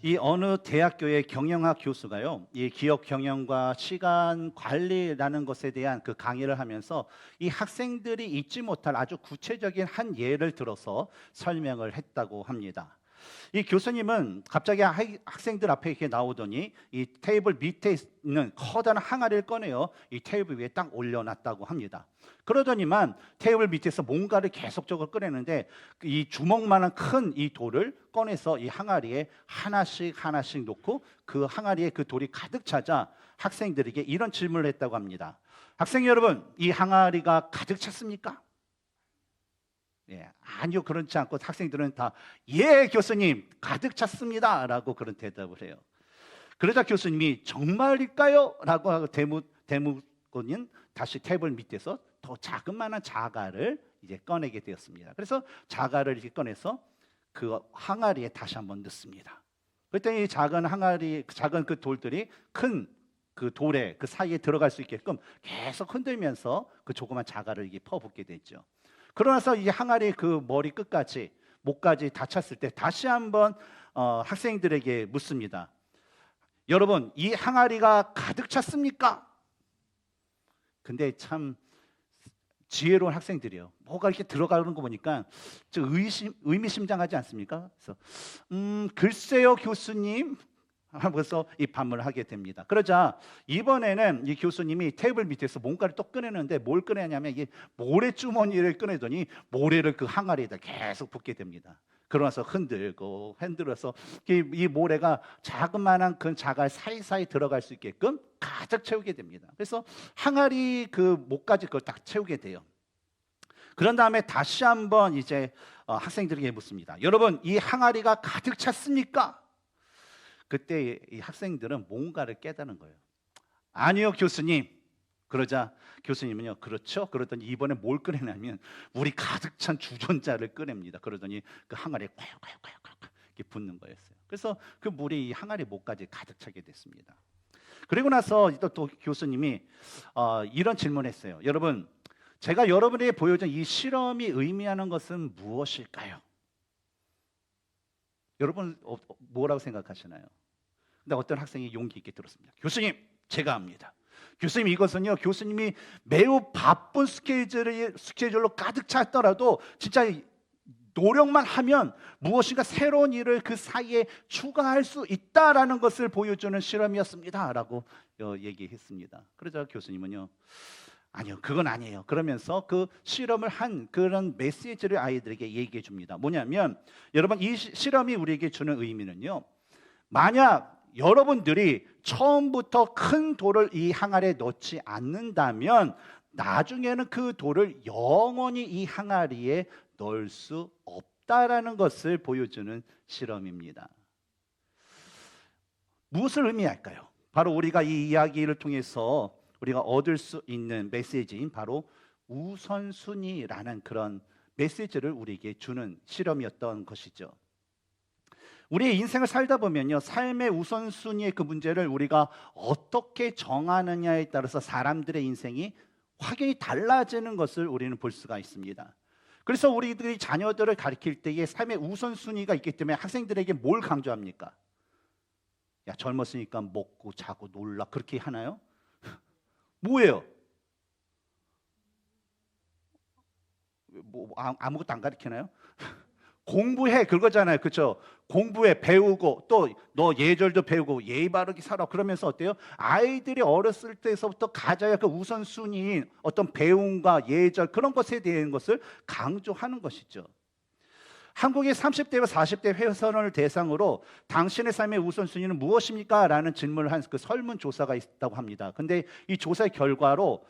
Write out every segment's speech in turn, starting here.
이 어느 대학교의 경영학 교수가요, 이 기업 경영과 시간 관리라는 것에 대한 그 강의를 하면서 이 학생들이 잊지 못할 아주 구체적인 한 예를 들어서 설명을 했다고 합니다. 이 교수님은 갑자기 학생들 앞에 이렇게 나오더니 이 테이블 밑에 있는 커다란 항아리를 꺼내요, 이 테이블 위에 딱 올려놨다고 합니다. 그러더니만 테이블 밑에서 뭔가를 계속적으로 꺼내는데 이 주먹만한 큰 이 돌을 꺼내서 이 항아리에 하나씩 놓고 그 항아리에 그 돌이 가득 차자 학생들에게 이런 질문을 했다고 합니다. 학생 여러분, 이 항아리가 가득 찼습니까? 예, 아니요, 그렇지 않고 학생들은 다 예, 교수님, 가득 찼습니다 라고 그런 대답을 해요. 그러자 교수님이 정말일까요? 라고 하고 대묻고는 다시 테이블 밑에서 더 자그마한 자갈을 이제 꺼내게 되었습니다. 그래서 자갈을 이렇게 꺼내서 그 항아리에 다시 한번 넣습니다. 그랬더니 작은 항아리, 작은 그 돌들이 큰 그 돌에 그 사이에 들어갈 수 있게끔 계속 흔들면서 그 조그만 자갈을 이게 퍼붓게 됐죠. 그러나서 이 항아리 그 머리 끝까지 목까지 다 찼을 때 다시 한번 학생들에게 묻습니다. 여러분, 이 항아리가 가득 찼습니까? 근데 참 지혜로운 학생들이요, 뭐가 이렇게 들어가는 거 보니까 좀 의미심장하지 않습니까? 그래서 글쎄요 교수님 하면서 이 반문을 하게 됩니다. 그러자 이번에는 이 교수님이 테이블 밑에서 뭔가를 또 꺼내는데 뭘 꺼내냐면 이게 모래주머니를 꺼내더니 모래를 그 항아리에다 계속 붓게 됩니다. 그러면서 흔들어서 이 모래가 자그마한 그 자갈 사이사이 들어갈 수 있게끔 가득 채우게 됩니다. 그래서 항아리 그 목까지 그걸 딱 채우게 돼요. 그런 다음에 다시 한번 이제 학생들에게 묻습니다. 여러분, 이 항아리가 가득 찼습니까? 그때 이 학생들은 뭔가를 깨달은 거예요. 아니요 교수님. 그러자 교수님은요, 그렇죠? 그러더니 이번에 뭘 꺼내냐면 우리 가득 찬 주전자를 꺼냅니다. 그러더니 그 항아리에 콸콸콸콸 이렇게 붓는 거였어요. 그래서 그 물이 이 항아리 목까지 가득 차게 됐습니다. 그리고 나서 또 교수님이 이런 질문을 했어요. 여러분, 제가 여러분에게 보여준 이 실험이 의미하는 것은 무엇일까요? 여러분 뭐라고 생각하시나요? 근데 어떤 학생이 용기 있게 들었습니다. 교수님, 제가 합니다. 교수님, 이것은요, 교수님이 매우 바쁜 스케줄로 가득 찼더라도 진짜 노력만 하면 무엇인가 새로운 일을 그 사이에 추가할 수 있다라는 것을 보여주는 실험이었습니다 라고 얘기했습니다. 그러자 교수님은요, 아니요, 그건 아니에요. 그러면서 그 실험을 한 그런 메시지를 아이들에게 얘기해 줍니다. 뭐냐면, 여러분, 이 실험이 우리에게 주는 의미는요, 만약 여러분들이 처음부터 큰 돌을 이 항아리에 넣지 않는다면 나중에는 그 돌을 영원히 이 항아리에 넣을 수 없다라는 것을 보여주는 실험입니다. 무엇을 의미할까요? 바로 우리가 이 이야기를 통해서 우리가 얻을 수 있는 메시지인 바로 우선순위라는 그런 메시지를 우리에게 주는 실험이었던 것이죠. 우리의 인생을 살다 보면요, 삶의 우선순위의 그 문제를 우리가 어떻게 정하느냐에 따라서 사람들의 인생이 확연히 달라지는 것을 우리는 볼 수가 있습니다. 그래서 우리들이 자녀들을 가르칠 때에 삶의 우선순위가 있기 때문에 학생들에게 뭘 강조합니까? 야, 젊었으니까 먹고 자고 놀라, 그렇게 하나요? 뭐예요? 뭐 아무것도 안 가르치나요? 공부해, 그거잖아요. 그렇죠? 공부해, 배우고, 또 너 예절도 배우고 예의 바르게 살아. 그러면서 어때요? 아이들이 어렸을 때서부터 가져야 그 우선순위인 어떤 배움과 예절, 그런 것에 대한 것을 강조하는 것이죠. 한국의 30대와 40대 회선을 대상으로 당신의 삶의 우선순위는 무엇입니까? 라는 질문을 한 그 설문조사가 있다고 합니다. 근데 이 조사의 결과로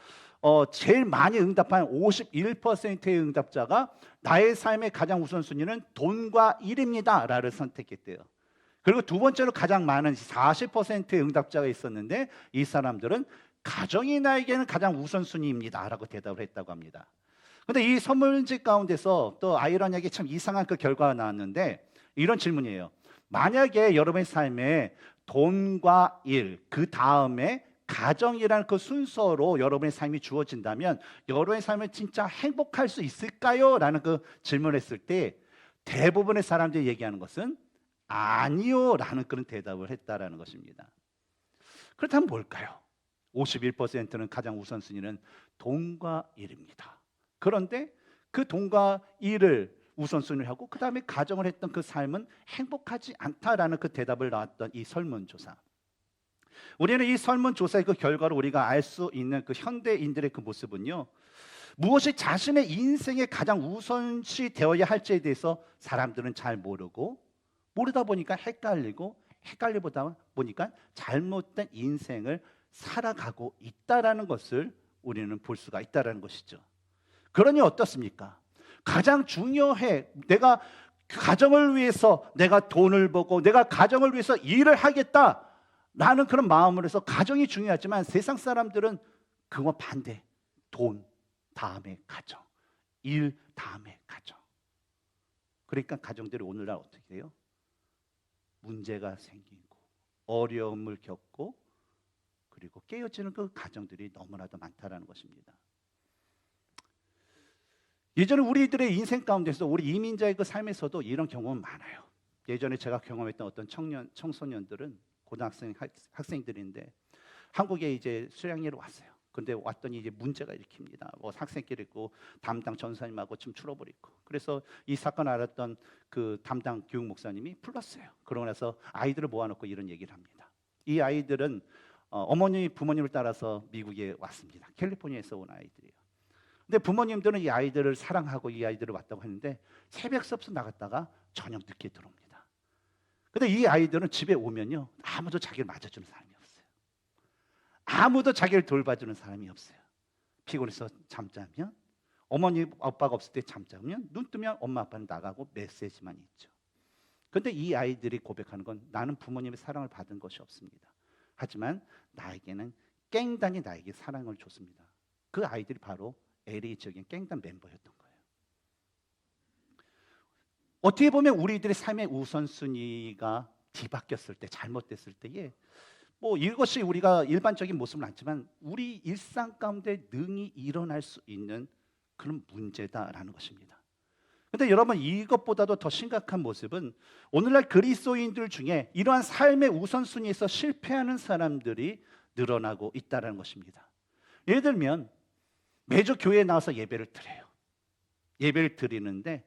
제일 많이 응답한 51%의 응답자가 나의 삶의 가장 우선순위는 돈과 일입니다 라를 선택했대요. 그리고 두 번째로 가장 많은 40%의 응답자가 있었는데 이 사람들은 가정이 나에게는 가장 우선순위입니다 라고 대답을 했다고 합니다. 그런데 이 설문지 가운데서 또 아이러니하게 참 이상한 그 결과가 나왔는데 이런 질문이에요. 만약에 여러분의 삶에 돈과 일, 그 다음에 가정이라는 그 순서로 여러분의 삶이 주어진다면 여러분의 삶을 진짜 행복할 수 있을까요? 라는 그 질문을 했을 때 대부분의 사람들이 얘기하는 것은 아니요라는 그런 대답을 했다라는 것입니다. 그렇다면 뭘까요? 51%는 가장 우선순위는 돈과 일입니다. 그런데 그 돈과 일을 우선순위를 하고 그 다음에 가정을 했던 그 삶은 행복하지 않다라는 그 대답을 나왔던 이 설문조사. 우리는 이 설문조사의 그 결과로 우리가 알 수 있는 그 현대인들의 그 모습은요, 무엇이 자신의 인생에 가장 우선시 되어야 할지에 대해서 사람들은 잘 모르고, 모르다 보니까 헷갈리보다 보니까 잘못된 인생을 살아가고 있다라는 것을 우리는 볼 수가 있다라는 것이죠. 그러니 어떻습니까? 가장 중요해. 내가 가정을 위해서 내가 돈을 벌고 내가 가정을 위해서 일을 하겠다라는 그런 마음으로 해서 가정이 중요하지만 세상 사람들은 그와 반대. 돈 다음에 가정, 일 다음에 가정. 그러니까 가정들이 오늘날 어떻게 돼요? 문제가 생기고 어려움을 겪고 그리고 깨어지는 그 가정들이 너무나도 많다라는 것입니다. 예전에 우리들의 인생 가운데서 우리 이민자의 그 삶에서도 이런 경험은 많아요. 예전에 제가 경험했던 어떤 청소년들은 고등학생 학생들인데 한국에 이제 수양회로 왔어요. 근데 왔더니 이제 문제가 일으킵니다. 뭐 학생끼리 있고 담당 전사님하고 좀 추러버리고. 그래서 이 사건 알았던 그 담당 교육 목사님이 불렀어요. 그러고 나서 아이들을 모아놓고 이런 얘기를 합니다. 이 아이들은 어머니 부모님을 따라서 미국에 왔습니다. 캘리포니아에서 온 아이들이에요. 근데 부모님들은 이 아이들을 사랑하고 이 아이들을 왔다고 했는데 새벽 수업서 나갔다가 저녁 늦게 들어옵니다. 근데 이 아이들은 집에 오면요, 아무도 자기를 맞아주는 사람이 없어요. 아무도 자기를 돌봐주는 사람이 없어요. 피곤해서 잠자면, 어머니 아빠가 없을 때 잠자면, 눈 뜨면 엄마 아빠는 나가고 메시지만 있죠. 근데 이 아이들이 고백하는 건 나는 부모님의 사랑을 받은 것이 없습니다. 하지만 나에게는 깽단이 나에게 사랑을 줬습니다. 그 아이들이 바로 LA 지역의 깽단 멤버였던 거예요. 어떻게 보면 우리들의 삶의 우선순위가 뒤바뀌었을 때, 잘못됐을 때에 뭐 이것이 우리가 일반적인 모습은 아니지만 우리 일상 가운데 능히 일어날 수 있는 그런 문제다라는 것입니다. 그런데 여러분, 이것보다도 더 심각한 모습은 오늘날 그리스도인들 중에 이러한 삶의 우선순위에서 실패하는 사람들이 늘어나고 있다는 것입니다. 예를 들면 매주 교회에 나와서 예배를 드려요. 예배를 드리는데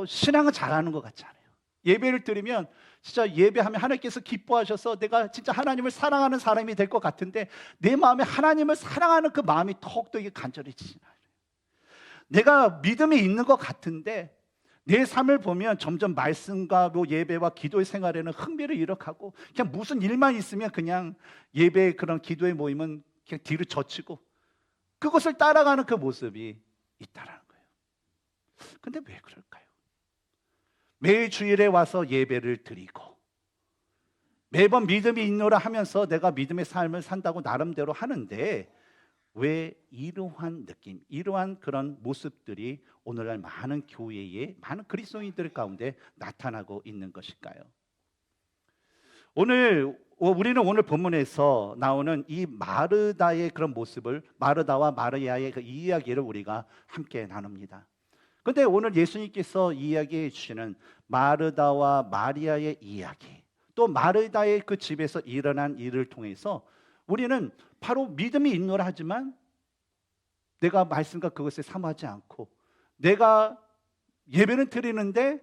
신앙은 잘하는 것 같지 않아요. 예배를 드리면 진짜 예배하면 하나님께서 기뻐하셔서 내가 진짜 하나님을 사랑하는 사람이 될 것 같은데 내 마음에 하나님을 사랑하는 그 마음이 더욱더 이게 간절해지지 않아요. 내가 믿음이 있는 것 같은데 내 삶을 보면 점점 말씀과 뭐 예배와 기도의 생활에는 흥미를 잃어가고 그냥 무슨 일만 있으면 그냥 예배 그런 기도의 모임은 그냥 뒤로 젖히고 그것을 따라가는 그 모습이 있다라는 거예요. 근데 왜 그럴까요? 매일 주일에 와서 예배를 드리고 매번 믿음이 있노라 하면서 내가 믿음의 삶을 산다고 나름대로 하는데 왜 이러한 느낌, 이러한 그런 모습들이 오늘날 많은 교회에 많은 그리스도인들 가운데 나타나고 있는 것일까요? 우리는 오늘 본문에서 나오는 이 마르다의 그런 모습을, 마르다와 마리아의 그 이야기를 우리가 함께 나눕니다. 그런데 오늘 예수님께서 이야기해 주시는 마르다와 마리아의 이야기, 또 마르다의 그 집에서 일어난 일을 통해서 우리는 바로 믿음이 있노라 하지만 내가 말씀과 그것에 사모하지 않고 내가 예배는 드리는데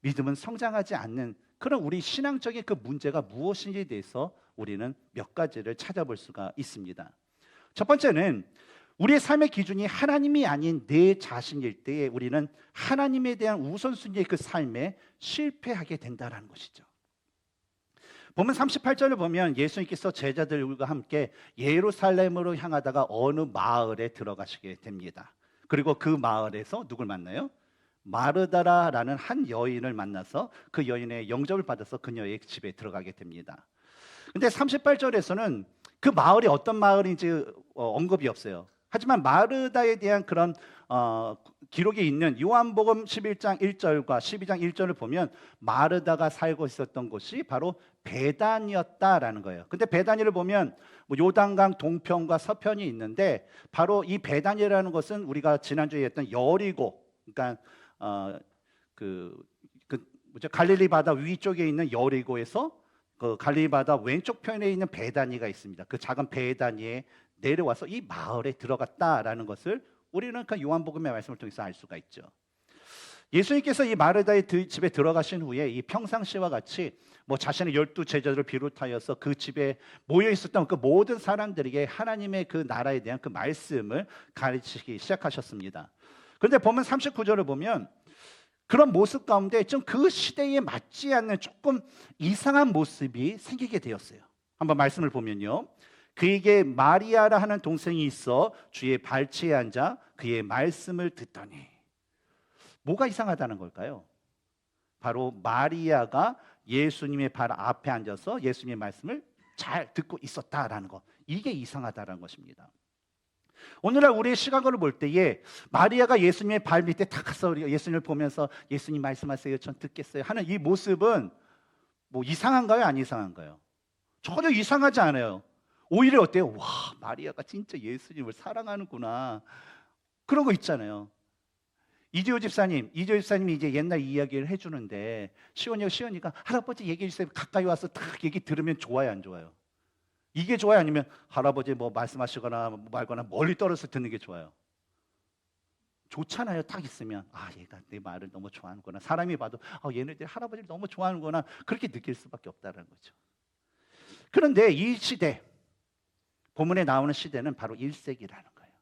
믿음은 성장하지 않는 그런 우리 신앙적인 그 문제가 무엇인지에 대해서 우리는 몇 가지를 찾아볼 수가 있습니다. 첫 번째는 우리의 삶의 기준이 하나님이 아닌 내 자신일 때에 우리는 하나님에 대한 우선순위의 그 삶에 실패하게 된다는 것이죠. 보면 38절을 보면 예수님께서 제자들과 함께 예루살렘으로 향하다가 어느 마을에 들어가시게 됩니다. 그리고 그 마을에서 누굴 만나요? 마르다라는 한 여인을 만나서 그 여인의 영접을 받아서 그녀의 집에 들어가게 됩니다. 근데 38절에서는 그 마을이 어떤 마을인지 언급이 없어요. 하지만 마르다에 대한 그런 기록이 있는 요한복음 11장 1절과 12장 1절을 보면 마르다가 살고 있었던 곳이 바로 베단이었다라는 거예요. 근데 베단이를 보면 뭐 요단강 동편과 서편이 있는데 바로 이 베단이라는 것은 우리가 지난주에 했던 여리고, 그러니까 갈릴리 바다 위쪽에 있는 여리고에서 그 갈릴리 바다 왼쪽 편에 있는 베다니가 있습니다. 그 작은 베다니에 내려와서 이 마을에 들어갔다라는 것을 우리는 그 요한복음의 말씀을 통해서 알 수가 있죠. 예수님께서 이 마르다의 집에 들어가신 후에 이 평상시와 같이 자신의 12 제자들을 비롯하여서 그 집에 모여 있었던 그 모든 사람들에게 하나님의 그 나라에 대한 그 말씀을 가르치기 시작하셨습니다. 그런데 보면 39절을 보면 그런 모습 가운데 좀 그 시대에 맞지 않는 조금 이상한 모습이 생기게 되었어요. 한번 말씀을 보면요. 그에게 마리아라 하는 동생이 있어 주의 발치에 앉아 그의 말씀을 듣더니, 뭐가 이상하다는 걸까요? 바로 마리아가 예수님의 발 앞에 앉아서 예수님의 말씀을 잘 듣고 있었다라는 것, 이게 이상하다는 것입니다. 오늘날 우리의 시각으로 볼 때에 마리아가 예수님의 발 밑에 탁 가서 예수님을 보면서 예수님 말씀하세요, 전 듣겠어요 하는 이 모습은 이상한가요? 안 이상한가요? 전혀 이상하지 않아요. 오히려 어때요? 와, 마리아가 진짜 예수님을 사랑하는구나, 그런 거 있잖아요. 이재호 집사님이 이제 옛날 이야기를 해주는데 시원이가 할아버지 얘기해 주세요, 가까이 와서 딱 얘기 들으면 좋아요, 안 좋아요? 이게 좋아요? 아니면 할아버지 말씀하시거나 말거나 멀리 떨어져서 듣는 게 좋아요? 좋잖아요. 딱 있으면 얘가 내 말을 너무 좋아하는구나, 사람이 봐도 얘네들이 할아버지를 너무 좋아하는구나, 그렇게 느낄 수밖에 없다는 거죠. 그런데 이 시대, 본문에 나오는 시대는 바로 1세기라는 거예요.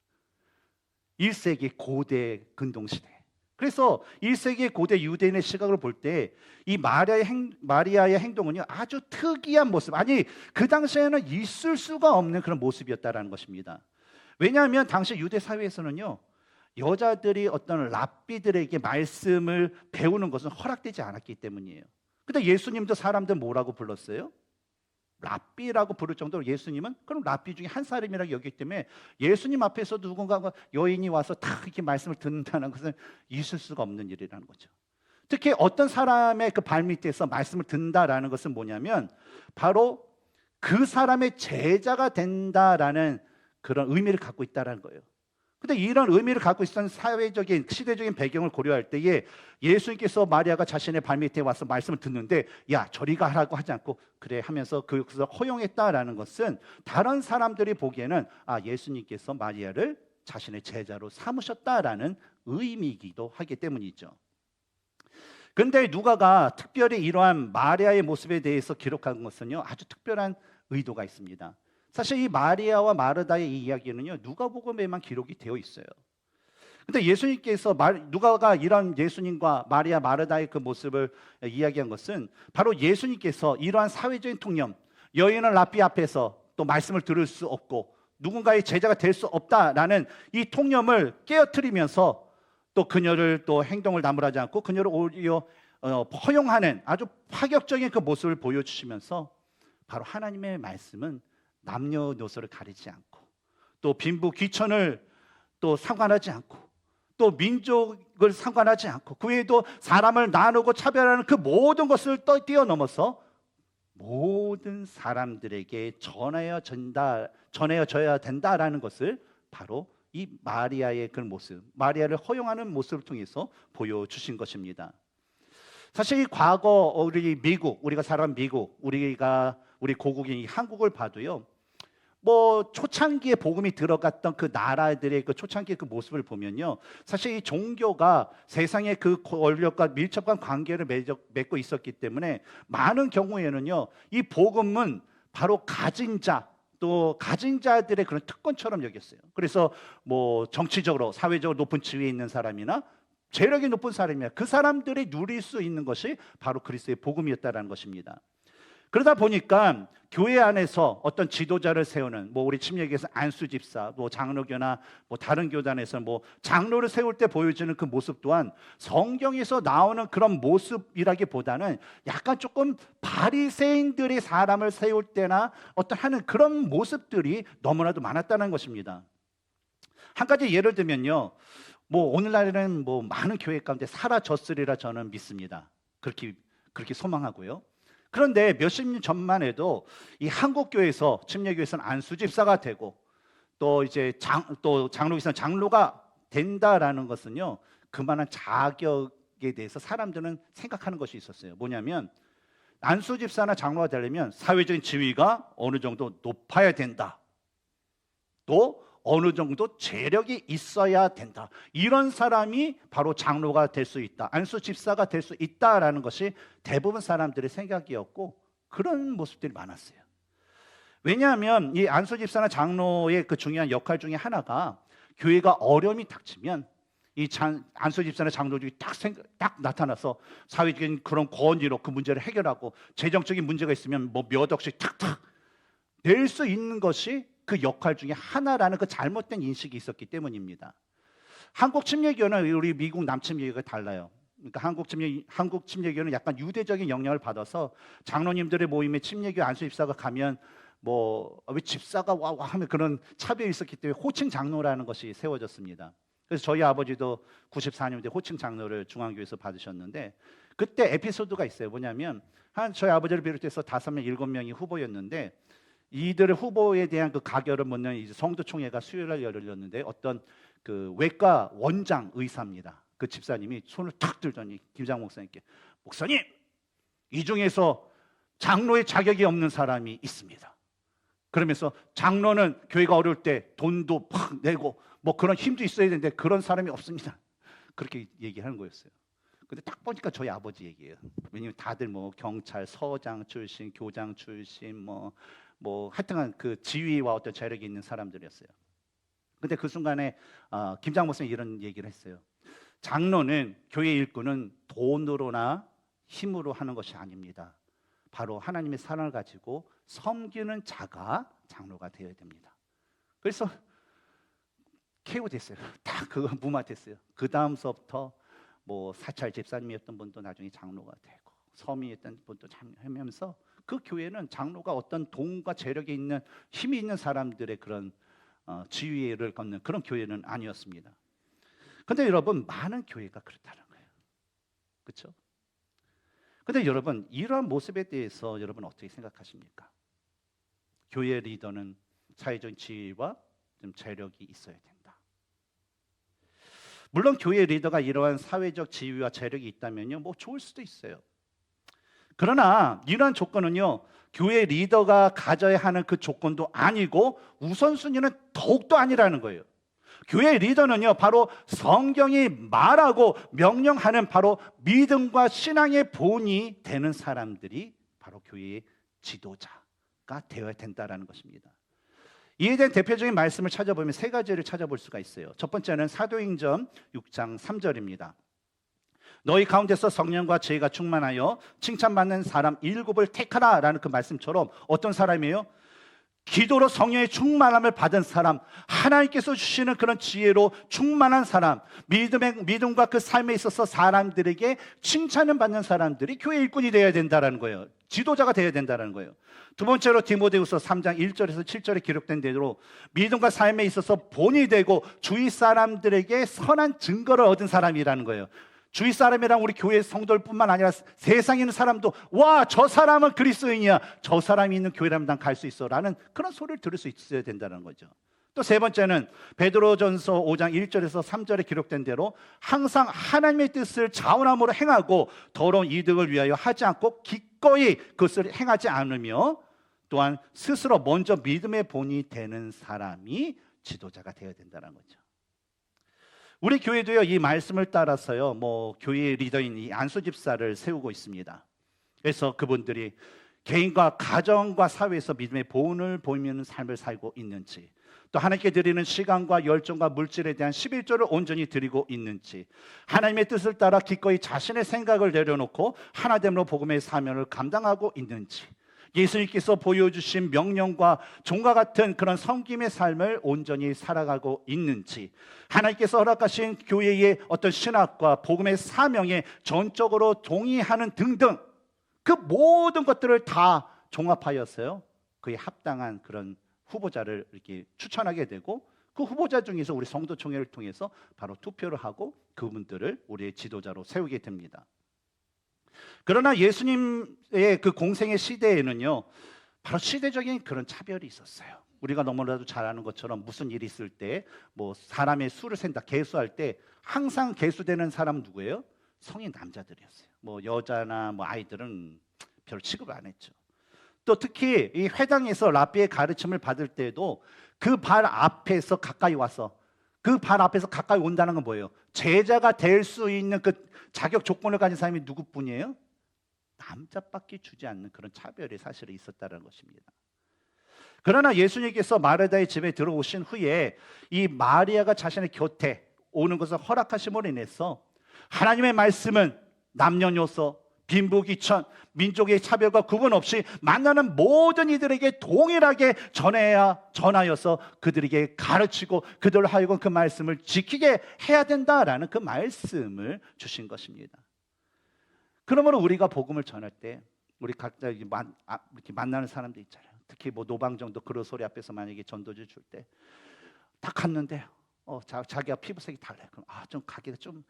1세기 고대 근동시대. 그래서 1세기 고대 유대인의 시각으로 볼 때 이 마리아의 행동은요, 아주 특이한 모습, 아니 그 당시에는 있을 수가 없는 그런 모습이었다라는 것입니다. 왜냐하면 당시 유대 사회에서는요, 여자들이 어떤 랍비들에게 말씀을 배우는 것은 허락되지 않았기 때문이에요. 근데 예수님도 사람들 뭐라고 불렀어요? 랍비라고 부를 정도로 예수님은 그럼 랍비 중에 한 사람이라고 여기기 때문에 예수님 앞에서 누군가가 여인이 와서 다 이렇게 말씀을 듣는다는 것은 있을 수가 없는 일이라는 거죠. 특히 어떤 사람의 그 발밑에서 말씀을 듣는다라는 것은 뭐냐면 바로 그 사람의 제자가 된다라는 그런 의미를 갖고 있다는 거예요. 근데 이런 의미를 갖고 있었던 사회적인 시대적인 배경을 고려할 때에 예수님께서 마리아가 자신의 발밑에 와서 말씀을 듣는데 야 저리 가라고 하지 않고 그래 하면서 그것을 허용했다라는 것은 다른 사람들이 보기에는 예수님께서 마리아를 자신의 제자로 삼으셨다라는 의미이기도 하기 때문이죠. 그런데 누가가 특별히 이러한 마리아의 모습에 대해서 기록한 것은요, 아주 특별한 의도가 있습니다. 사실 이 마리아와 마르다의 이 이야기는요, 누가복음에만 기록이 되어 있어요. 근데 예수님께서 누가가 이런 예수님과 마리아 마르다의 그 모습을 이야기한 것은 바로 예수님께서 이러한 사회적인 통념, 여인은 랍비 앞에서 또 말씀을 들을 수 없고 누군가의 제자가 될 수 없다라는 이 통념을 깨어뜨리면서 또 그녀를 또 행동을 나무라지 않고 그녀를 오히려 허용하는 아주 파격적인 그 모습을 보여주시면서 바로 하나님의 말씀은 남녀노소를 가리지 않고 또 빈부 귀천을 또 상관하지 않고 또 민족을 상관하지 않고 그 외에도 사람을 나누고 차별하는 그 모든 것을 뛰어넘어서 모든 사람들에게 전해져야 된다라는 것을 바로 이 마리아의 그 모습, 마리아를 허용하는 모습을 통해서 보여주신 것입니다. 사실 이 과거 우리가 살아온 미국, 우리 고국인 이 한국을 봐도요, 초창기에 복음이 들어갔던 그 나라들의 그 초창기의 그 모습을 보면요, 사실 이 종교가 세상의 그 권력과 밀접한 관계를 맺고 있었기 때문에 많은 경우에는요, 이 복음은 바로 가진 자들의 그런 특권처럼 여겼어요. 그래서 정치적으로 사회적으로 높은 지위에 있는 사람이나 재력이 높은 사람이나 그 사람들이 누릴 수 있는 것이 바로 그리스도의 복음이었다는 것입니다. 그러다 보니까 교회 안에서 어떤 지도자를 세우는 우리 침례교에서 안수 집사, 장로교나 다른 교단에서 장로를 세울 때 보여주는 그 모습 또한 성경에서 나오는 그런 모습이라기보다는 약간 조금 바리새인들이 사람을 세울 때나 어떤 하는 그런 모습들이 너무나도 많았다는 것입니다. 한 가지 예를 들면요, 오늘날에는 많은 교회 가운데 사라졌으리라 저는 믿습니다. 그렇게 소망하고요. 그런데 몇십 년 전만 해도 이 한국 교회에서 침례교에서는 안수 집사가 되고 또 장로교에서는 장로가 된다라는 것은요, 그만한 자격이 대해서 사람들은 생각하는 것이 있었어요. 뭐냐면 안수 집사나 장로가 되려면 사회적인 지위가 어느 정도 높아야 된다. 또 어느 정도 재력이 있어야 된다. 이런 사람이 바로 장로가 될 수 있다. 안수 집사가 될 수 있다라는 것이 대부분 사람들의 생각이었고 그런 모습들이 많았어요. 왜냐하면 이 안수 집사나 장로의 그 중요한 역할 중에 하나가 교회가 어려움이 닥치면 이 안수 집사나 장로들이 딱 나타나서 사회적인 그런 권위로 그 문제를 해결하고 재정적인 문제가 있으면 뭐 몇 억씩 탁탁 낼 수 있는 것이 그 역할 중에 하나라는 그 잘못된 인식이 있었기 때문입니다. 한국 침례교는 우리 미국 남침례교가 달라요. 그러니까 한국 침례교는 약간 유대적인 영향을 받아서 장로님들의 모임에 침례교 안수 집사가 가면 뭐 왜 집사가 와 하면 그런 차별이 있었기 때문에 호칭 장로라는 것이 세워졌습니다. 그래서 저희 아버지도 94년대 호칭 장로를 중앙교회에서 받으셨는데 그때 에피소드가 있어요. 뭐냐면 저희 아버지를 비롯해서 5명, 7명이 후보였는데 이들의 후보에 대한 그 가결을 묻는 이제 성도총회가 수요일날 열렸는데 어떤 그 외과 원장 의사입니다. 그 집사님이 손을 탁 들더니 김장 목사님께 목사님 이 중에서 장로의 자격이 없는 사람이 있습니다. 그러면서 장로는 교회가 어려울 때 돈도 팍 내고 뭐 그런 힘도 있어야 되는데 그런 사람이 없습니다. 그렇게 얘기하는 거였어요. 근데 딱 보니까 저희 아버지 얘기예요. 왜냐면 다들 뭐 경찰, 서장 출신, 교장 출신, 뭐 하여튼간 그 지위와 어떤 재력이 있는 사람들이었어요. 근데 그 순간에 김장 목사님이 이런 얘기를 했어요. 장로는 교회 일꾼은 돈으로나 힘으로 하는 것이 아닙니다. 바로 하나님의 사랑을 가지고 섬기는 자가 장로가 되어야 됩니다. 그래서 KO 됐어요. 딱 그거 무마됐어요. 그 다음서부터 뭐 사찰 집사님이었던 분도 나중에 장로가 되고 서미였던 분도 참여하면서 그 교회는 장로가 어떤 돈과 재력이 있는 힘이 있는 사람들의 그런 지위를 걷는 그런 교회는 아니었습니다. 그런데 여러분 많은 교회가 그렇다는 거예요. 그렇죠? 그런데 여러분 이러한 모습에 대해서 여러분 어떻게 생각하십니까? 교회 리더는 사회적인 지위와 좀 재력이 있어야 된다. 물론 교회 리더가 이러한 사회적 지위와 재력이 있다면요, 뭐 좋을 수도 있어요. 그러나 이러한 조건은요, 교회 리더가 가져야 하는 그 조건도 아니고 우선순위는 더욱도 아니라는 거예요. 교회 리더는요, 바로 성경이 말하고 명령하는 바로 믿음과 신앙의 본이 되는 사람들이 바로 교회의 지도자가 되어야 된다는 것입니다. 이에 대한 대표적인 말씀을 찾아보면 세 가지를 찾아볼 수가 있어요. 첫 번째는 사도행전 6장 3절입니다. 너희 가운데서 성령과 지혜가 충만하여 칭찬받는 사람 7을 택하라 라는 그 말씀처럼 어떤 사람이에요? 기도로 성령의 충만함을 받은 사람, 하나님께서 주시는 그런 지혜로 충만한 사람, 믿음과 그 삶에 있어서 사람들에게 칭찬을 받는 사람들이 교회 일꾼이 되어야 된다는 거예요. 지도자가 되어야 된다는 거예요. 두 번째로 디모데후서 3장 1절에서 7절에 기록된 대로 믿음과 삶에 있어서 본이 되고 주위 사람들에게 선한 증거를 얻은 사람이라는 거예요. 주위 사람이랑 우리 교회 성도들뿐만 아니라 세상에 있는 사람도 와, 저 사람은 그리스도인이야, 저 사람이 있는 교회라면 난 갈 수 있어 라는 그런 소리를 들을 수 있어야 된다는 거죠. 또 세 번째는 베드로전서 5장 1절에서 3절에 기록된 대로 항상 하나님의 뜻을 자원함으로 행하고 더러운 이득을 위하여 하지 않고 기꺼이 그것을 행하지 않으며 또한 스스로 먼저 믿음의 본이 되는 사람이 지도자가 되어야 된다는 거죠. 우리 교회도요, 이 말씀을 따라서요, 뭐 교회 리더인 이 안수 집사를 세우고 있습니다. 그래서 그분들이 개인과 가정과 사회에서 믿음의 본을 보이는 삶을 살고 있는지, 또 하나님께 드리는 시간과 열정과 물질에 대한 11조를 온전히 드리고 있는지, 하나님의 뜻을 따라 기꺼이 자신의 생각을 내려놓고 하나됨으로 복음의 사명을 감당하고 있는지, 예수님께서 보여주신 명령과 종과 같은 그런 섬김의 삶을 온전히 살아가고 있는지, 하나님께서 허락하신 교회의 어떤 신학과 복음의 사명에 전적으로 동의하는 등등 그 모든 것들을 다 종합하였어요. 그에 합당한 그런 후보자를 이렇게 추천하게 되고 그 후보자 중에서 우리 성도총회를 통해서 바로 투표를 하고 그분들을 우리의 지도자로 세우게 됩니다. 그러나 예수님의 그 공생의 시대에는요, 바로 시대적인 그런 차별이 있었어요. 우리가 너무나도 잘 아는 것처럼 무슨 일이 있을 때 뭐 사람의 수를 센다, 계수할 때 항상 계수되는 사람은 누구예요? 성인 남자들이었어요. 뭐 여자나 뭐 아이들은 별 취급을 안 했죠. 또 특히 이 회당에서 랍비의 가르침을 받을 때에도 그 발 앞에서 가까이 와서 그 발 앞에서 가까이 온다는 건 뭐예요? 제자가 될 수 있는 그 자격 조건을 가진 사람이 누구뿐이에요? 남자밖에 주지 않는 그런 차별이 사실은 있었다는 것입니다. 그러나 예수님께서 마르다의 집에 들어오신 후에 이 마리아가 자신의 곁에 오는 것을 허락하심으로 인해서 하나님의 말씀은 남녀노소, 빈부귀천, 민족의 차별과 구분 없이 만나는 모든 이들에게 동일하게 전하여서 그들에게 가르치고 그들로 하여금 그 말씀을 지키게 해야 된다라는 그 말씀을 주신 것입니다. 그러므로 우리가 복음을 전할 때 우리 각자 이렇게 만나는 사람들 있잖아요. 특히 뭐 노방정도 그로소리 앞에서 만약에 전도지 줄 때 딱 갔는데 자기가 피부색이 달라요. 그럼 좀 가기가 좀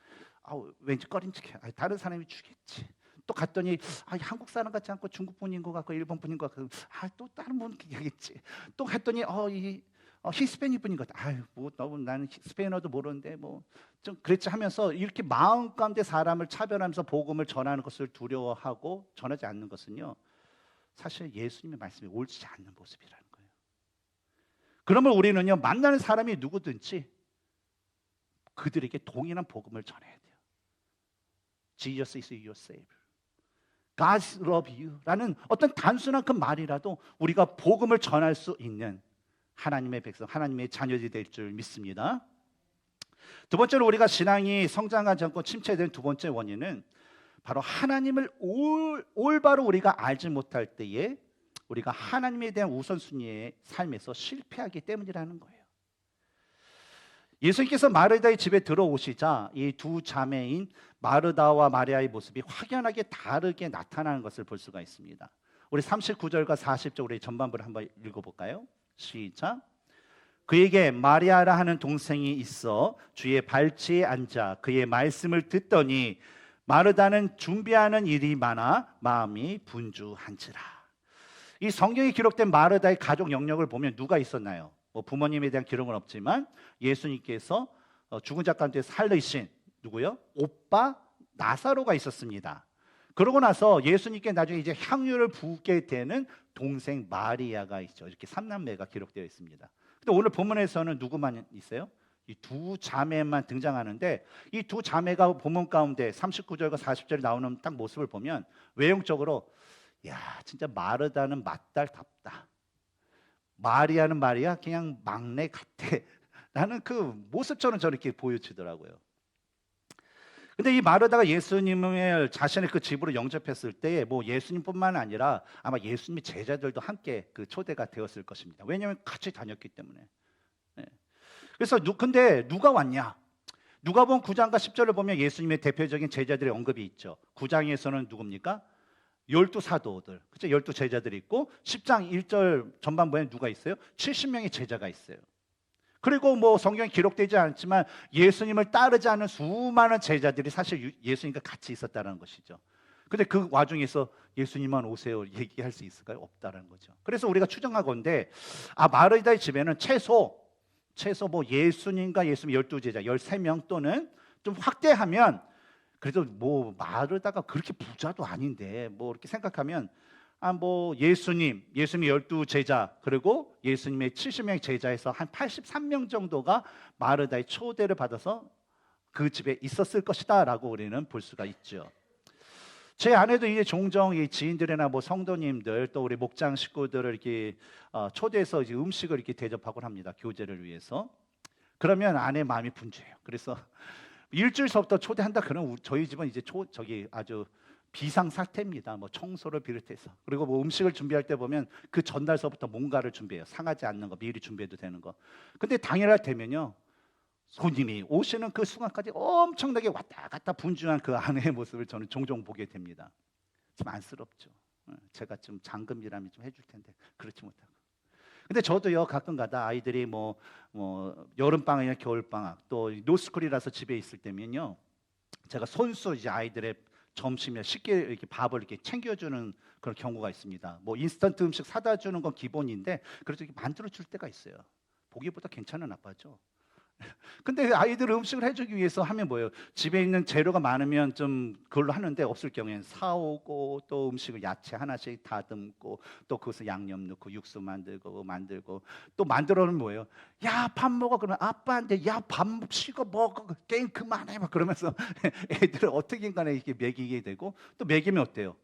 왠지 꺼림칙해. 다른 사람이 주겠지. 또 갔더니 한국 사람 같지 않고 중국 분인 것 같고 일본 분인 것 같고 또 다른 분 얘기겠지. 또 갔더니 히스패닉 분인 것 같아. 뭐 너무 나는 스페인어도 모르는데 뭐 좀 그랬지 하면서 이렇게 마음 가운데 사람을 차별하면서 복음을 전하는 것을 두려워하고 전하지 않는 것은요, 사실 예수님의 말씀이 옳지 않는 모습이라는 거예요. 그러면 우리는요, 만나는 사람이 누구든지 그들에게 동일한 복음을 전해야 돼요. Jesus is your savior. God love you 라는 어떤 단순한 그 말이라도 우리가 복음을 전할 수 있는 하나님의 백성, 하나님의 자녀들이 될 줄 믿습니다. 두 번째로 우리가 신앙이 성장하지 않고 침체된 두 번째 원인은 바로 하나님을 올바로 우리가 알지 못할 때에 우리가 하나님에 대한 우선순위의 삶에서 실패하기 때문이라는 거예요. 예수님께서 마르다의 집에 들어오시자 이 두 자매인 마르다와 마리아의 모습이 확연하게 다르게 나타나는 것을 볼 수가 있습니다. 우리 39절과 40절 우리 전반부를 한번 읽어볼까요? 시작. 그에게 마리아라 하는 동생이 있어 주의 발치에 앉아 그의 말씀을 듣더니 마르다는 준비하는 일이 많아 마음이 분주한지라. 이 성경에 기록된 마르다의 가족 영역을 보면 누가 있었나요? 뭐 부모님에 대한 기록은 없지만 예수님께서 죽은 자 가운데 살리신 누구요? 오빠 나사로가 있었습니다. 그러고 나서 예수님께 나중에 이제 향유를 붓게 되는 동생 마리아가 있죠. 이렇게 삼남매가 기록되어 있습니다. 근데 오늘 본문에서는 누구만 있어요? 이 두 자매만 등장하는데 이 두 자매가 본문 가운데 39절과 40절에 나오는 딱 모습을 보면 외형적으로 진짜 마르다는 맏딸답다. 마리아는 말이야 그냥 막내 같아. 라는 그 모습처럼 저렇게 보여지더라고요. 근데 이 마르다가 예수님을 자신의 그 집으로 영접했을 때 뭐 예수님뿐만 아니라 아마 예수님의 제자들도 함께 그 초대가 되었을 것입니다. 왜냐하면 같이 다녔기 때문에. 그래서 근데 누가 왔냐? 누가복음 9장과 10절을 보면 예수님의 대표적인 제자들의 언급이 있죠. 9장에서는 누굽니까? 12 사도들, 그렇죠? 12 제자들이 있고 10장 1절 전반부에 누가 있어요? 70명의 제자가 있어요. 그리고 뭐 성경에 기록되지 않지만 예수님을 따르지 않는 수많은 제자들이 사실 예수님과 같이 있었다는 것이죠. 근데 그 와중에서 예수님만 오세요 얘기할 수 있을까요? 없다는 거죠. 그래서 우리가 추정하건대 마르다의 집에는 최소 뭐 예수님과 예수님 12제자 13명 또는 좀 확대하면 그래도 뭐 마르다가 그렇게 부자도 아닌데 뭐 이렇게 생각하면 뭐 예수님 12제자 그리고 예수님의 70명의 제자에서 한 83명 정도가 마르다의 초대를 받아서 그 집에 있었을 것이다 라고 우리는 볼 수가 있죠. 제 아내도 이제 종종 이 지인들이나 뭐 성도님들 또 우리 목장 식구들을 이렇게 초대해서 이제 음식을 이렇게 대접하곤 합니다. 교제를 위해서. 그러면 아내 마음이 분주해요. 그래서 일주일서부터 초대한다 그러면 저희 집은 이제 아주 비상 사태입니다. 뭐 청소를 비롯해서. 그리고 뭐 음식을 준비할 때 보면 그 전날서부터 뭔가를 준비해요. 상하지 않는 거 미리 준비해도 되는 거. 근데 당일날 되면요. 손님이 오시는 그 순간까지 엄청나게 왔다 갔다 분주한 그 아내의 모습을 저는 종종 보게 됩니다. 좀 안쓰럽죠. 제가 좀 장금이라면 좀 해줄 텐데 그렇지 못하고. 근데 저도요 가끔가다 아이들이 뭐 여름방학이나 겨울방학 또 노스쿨이라서 집에 있을 때면요 제가 손수 이제 아이들의 점심에 쉽게 이렇게 밥을 이렇게 챙겨주는 그런 경우가 있습니다. 뭐 인스턴트 음식 사다 주는 건 기본인데 그래서 이렇게 만들어 줄 때가 있어요. 보기보다 괜찮은 아빠죠. 근데 아이들 음식을 해주기 위해서 하면 뭐예요? 집에 있는 재료가 많으면 좀 그걸로 하는데 없을 경우에는 사오고 또 음식을 야채 하나씩 다듬고 또 거기서 양념 넣고 육수 만들고 또 만들어는 뭐예요? 야, 밥 먹어. 그러면 아빠한테 야, 밥 식어 먹어. 게임 그만해. 막 그러면서 애들을 어떻게 간에 이렇게 먹이게 되고 또 먹이면 어때요?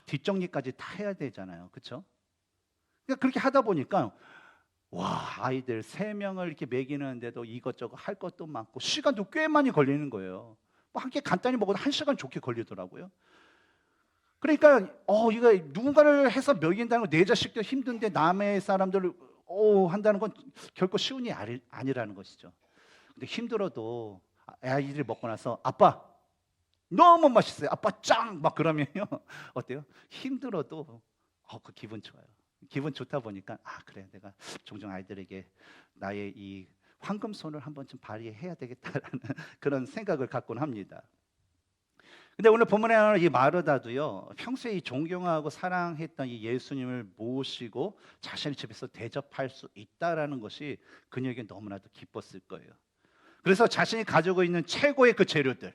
뒷정리까지 다 해야 되잖아요. 그렇죠? 그러니까 그렇게 하다 보니까 와, 아이들 3명을 이렇게 먹이는데도 이것저것 할 것도 많고 시간도 꽤 많이 걸리는 거예요. 뭐 한 개 간단히 먹어도 1시간 좋게 걸리더라고요. 그러니까 이거 누군가를 해서 먹인다는 건 내 자식도 힘든데 남의 사람들을 한다는 건 결코 쉬운 일이 아니라는 것이죠. 근데 힘들어도 아이들이 먹고 나서 아빠 너무 맛있어요. 아빠 짱! 막 그러면요. 어때요? 힘들어도 그 기분 좋아요. 기분 좋다 보니까 그래, 내가 종종 아이들에게 나의 이 황금손을 한번 좀 발휘해야 되겠다라는 그런 생각을 갖곤 합니다. 근데 오늘 본문에 나오는 이 마르다도요, 평소에 이 존경하고 사랑했던 이 예수님을 모시고 자신의 집에서 대접할 수 있다라는 것이 그녀에게 너무나도 기뻤을 거예요. 그래서 자신이 가지고 있는 최고의 그 재료들,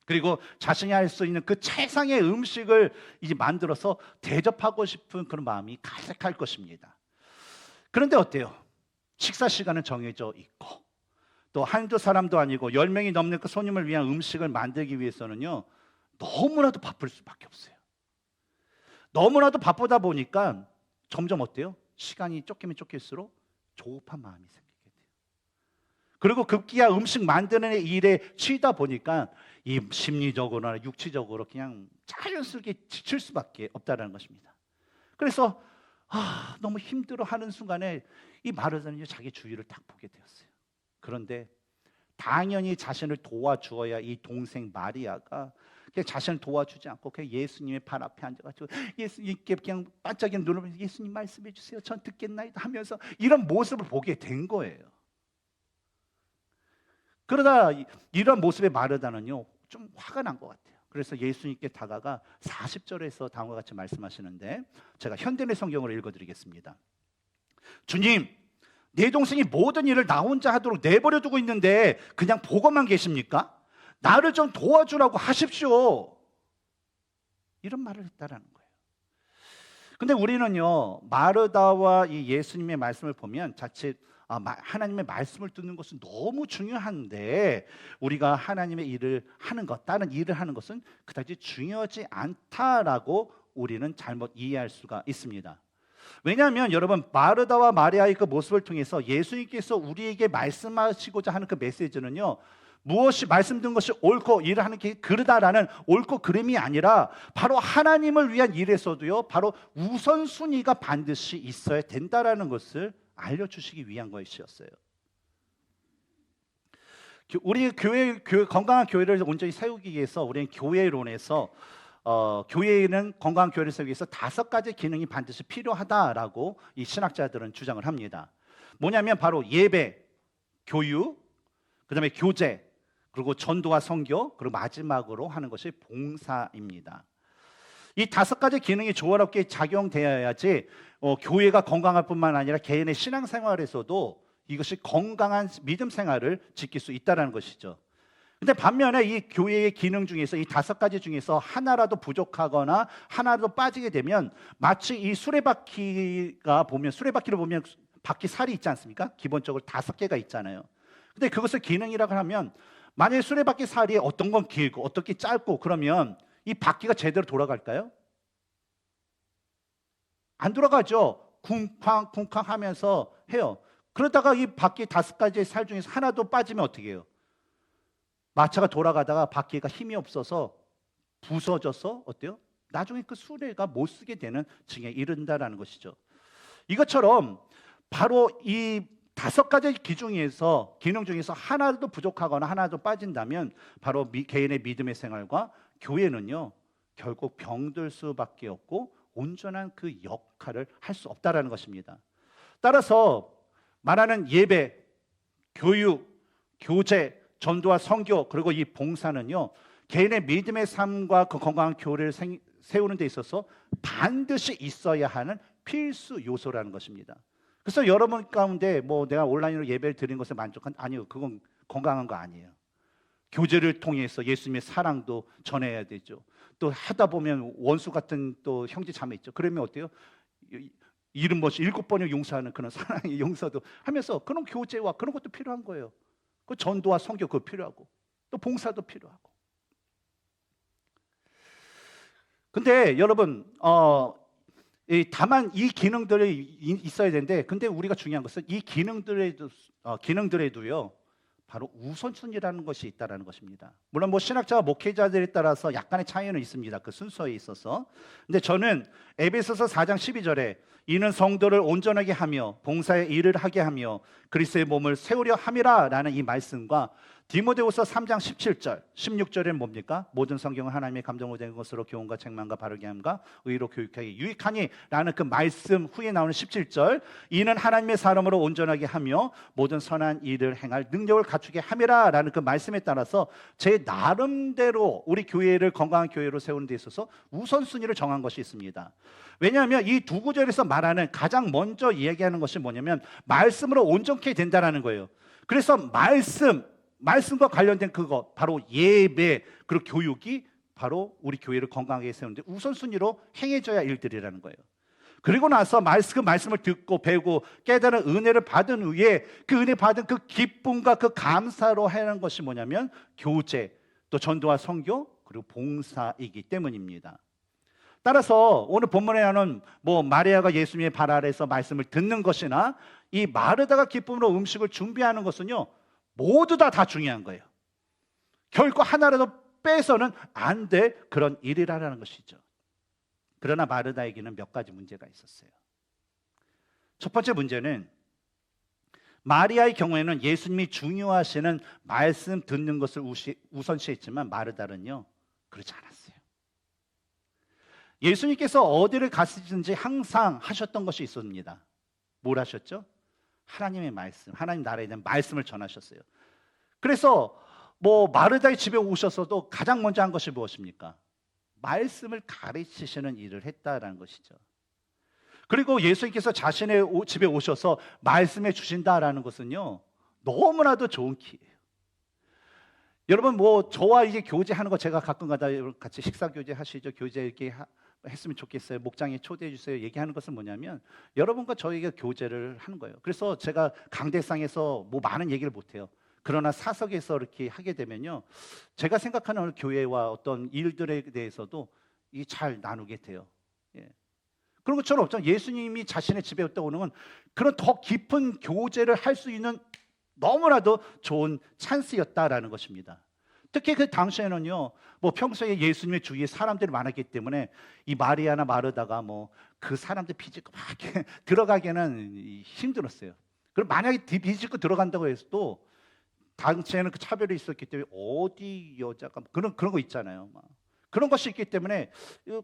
그리고 자신이 할 수 있는 그 최상의 음식을 이제 만들어서 대접하고 싶은 그런 마음이 가득할 것입니다. 그런데 어때요? 식사 시간은 정해져 있고 또 한두 사람도 아니고 10명이 넘는 그 손님을 위한 음식을 만들기 위해서는요, 너무나도 바쁠 수밖에 없어요. 너무나도 바쁘다 보니까 점점 어때요? 시간이 쫓기면 쫓길수록 조급한 마음이 생기게 돼요. 그리고 급기야 음식 만드는 일에 치이다 보니까 이 심리적으로나 육체적으로 그냥 자연스럽게 지칠 수밖에 없다는 것입니다. 그래서 너무 힘들어하는 순간에 이 마르다는요, 자기 주위를 딱 보게 되었어요. 그런데 당연히 자신을 도와주어야 이 동생 마리아가 그냥 자신을 도와주지 않고 그냥 예수님의 발 앞에 앉아가지고 예수님께 그냥 반짝이는 눈을 보면서 예수님 말씀해 주세요. 전 듣겠나이다 하면서 이런 모습을 보게 된 거예요. 그러다 이런 모습의 마르다는요, 좀 화가 난 것 같아요. 그래서 예수님께 다가가 40절에서 다음과 같이 말씀하시는데 제가 현대의 성경으로 읽어드리겠습니다. 주님, 내 동생이 모든 일을 나 혼자 하도록 내버려 두고 있는데 그냥 보고만 계십니까? 나를 좀 도와주라고 하십시오. 이런 말을 했다라는 거예요. 근데 우리는요, 마르다와 이 예수님의 말씀을 보면 자칫 하나님의 말씀을 듣는 것은 너무 중요한데 우리가 하나님의 일을 하는 것, 다른 일을 하는 것은 그다지 중요하지 않다라고 우리는 잘못 이해할 수가 있습니다. 왜냐하면 여러분, 마르다와 마리아의 그 모습을 통해서 예수님께서 우리에게 말씀하시고자 하는 그 메시지는요, 무엇이 말씀 듣는 것이 옳고 일을 하는 게 그르다라는 옳고 그름이 아니라 바로 하나님을 위한 일에서도요, 바로 우선순위가 반드시 있어야 된다라는 것을 알려주시기 위한 것이었어요. 우리 교회 건강한 교회를 온전히 세우기 위해서 우리는 교회론에서 교회는 건강한 교회를 세우기 위해서 5가지 기능이 반드시 필요하다라고 이 신학자들은 주장을 합니다. 뭐냐면 바로 예배, 교육, 그다음에 교제, 그리고 전도와 선교, 그리고 마지막으로 하는 것이 봉사입니다. 이 5가지 기능이 조화롭게 작용되어야지 교회가 건강할 뿐만 아니라 개인의 신앙생활에서도 이것이 건강한 믿음 생활을 지킬 수 있다는 것이죠. 근데 반면에 이 교회의 기능 중에서 이 5가지 중에서 하나라도 부족하거나 하나라도 빠지게 되면 마치 이 수레바퀴를 보면 바퀴 살이 있지 않습니까? 기본적으로 5개가 있잖아요. 근데 그것을 기능이라고 하면 만약에 수레바퀴 살이 어떤 건 길고 어떤 게 짧고 그러면 이 바퀴가 제대로 돌아갈까요? 안 돌아가죠. 쿵쾅 하면서 해요. 그러다가 이 바퀴 5가지의 살 중에서 하나도 빠지면 어떻게 해요? 마차가 돌아가다가 바퀴가 힘이 없어서 부서져서 어때요? 나중에 그 수레가 못 쓰게 되는 층에 이른다라는 것이죠. 이것처럼 바로 이 5가지 기능 중에서 하나도 부족하거나 하나도 빠진다면 바로 개인의 믿음의 생활과 교회는요, 결국 병들 수밖에 없고 온전한 그 역할을 할 수 없다라는 것입니다. 따라서 말하는 예배, 교육, 교제, 전도와 선교, 그리고 이 봉사는요, 개인의 믿음의 삶과 그 건강한 교회를 세우는 데 있어서 반드시 있어야 하는 필수 요소라는 것입니다. 그래서 여러분 가운데 뭐 내가 온라인으로 예배를 드린 것에 만족한 아니요, 그건 건강한 거 아니에요. 교제를 통해서 예수님의 사랑도 전해야 되죠. 또 하다 보면 원수 같은 또 형제 자매 있죠. 그러면 어때요? 이름 뭐지 7번을 용서하는 그런 사랑의 용서도 하면서 그런 교제와 그런 것도 필요한 거예요. 그 전도와 선교 그거 필요하고 또 봉사도 필요하고. 근데 여러분 다만 이 기능들이 있어야 되는데, 근데 우리가 중요한 것은 이 기능들에도요 바로 우선순위라는 것이 있다라는 것입니다. 물론 뭐 신학자와 목회자들에 따라서 약간의 차이는 있습니다. 그 순서에 있어서. 근데 저는 에베소서 4장 12절에 이는 성도를 온전하게 하며 봉사의 일을 하게 하며 그리스도의 몸을 세우려 함이라라는 이 말씀과 디모데후서 3장 17절, 16절에는 뭡니까? 모든 성경은 하나님의 감동으로 된 것으로 교훈과 책망과 바르게 함과 의로 교육하기 유익하니라는 그 말씀 후에 나오는 17절, 이는 하나님의 사람으로 온전하게 하며 모든 선한 일을 행할 능력을 갖추게 함이라라는 그 말씀에 따라서 제 나름대로 우리 교회를 건강한 교회로 세우는 데 있어서 우선순위를 정한 것이 있습니다. 왜냐하면 이 두 구절에서 말하는 가장 먼저 이야기하는 것이 뭐냐면 말씀으로 온전케 된다라는 거예요. 그래서 말씀과 관련된 그거 바로 예배 그리고 교육이 바로 우리 교회를 건강하게 세우는데 우선순위로 행해져야 일들이라는 거예요. 그리고 나서 그 말씀을 듣고 배우고 깨달은 은혜를 받은 후에 그 은혜 받은 그 기쁨과 그 감사로 하는 것이 뭐냐면 교제, 또 전도와 선교 그리고 봉사이기 때문입니다. 따라서 오늘 본문에 나오는 뭐 마리아가 예수님의 발 아래에서 말씀을 듣는 것이나 이 마르다가 기쁨으로 음식을 준비하는 것은요 모두 다 중요한 거예요. 결코 하나라도 빼서는 안 될 그런 일이라는 것이죠. 그러나 마르다에게는 몇 가지 문제가 있었어요. 첫 번째 문제는 마리아의 경우에는 예수님이 중요하시는 말씀 듣는 것을 우선시했지만 마르다는요 그렇지 않았어요. 예수님께서 어디를 가시든지 항상 하셨던 것이 있습니다. 뭘 하셨죠? 하나님의 말씀, 하나님 나라에 대한 말씀을 전하셨어요. 그래서 뭐 마르다의 집에 오셔서도 가장 먼저 한 것이 무엇입니까? 말씀을 가르치시는 일을 했다라는 것이죠. 그리고 예수님께서 자신의 집에 오셔서 말씀해 주신다라는 것은요 너무나도 좋은 기회예요. 여러분 뭐 저와 이제 교제하는 거 제가 가끔가다 같이 식사 교제 하시죠. 교제 이렇게 했으면 좋겠어요. 목장에 초대해 주세요. 얘기하는 것은 뭐냐면 여러분과 저희가 교제를 하는 거예요. 그래서 제가 강대상에서 뭐 많은 얘기를 못 해요. 그러나 사석에서 이렇게 하게 되면요 제가 생각하는 교회와 어떤 일들에 대해서도 이 잘 나누게 돼요. 예. 그런 것처럼 없죠. 예수님이 자신의 집에 왔다 오는 건 그런 더 깊은 교제를 할 수 있는 너무나도 좋은 찬스였다라는 것입니다. 특히 그 당시에는요 뭐 평소에 예수님의 주위에 사람들이 많았기 때문에 이 마리아나 마르다가 뭐 그 사람들 비집고 막 이렇게 들어가기는 힘들었어요. 그럼 만약에 비집고 들어간다고 해서도 당시에는 그 차별이 있었기 때문에 어디 여자가 그런 거 있잖아요. 막. 그런 것이 있기 때문에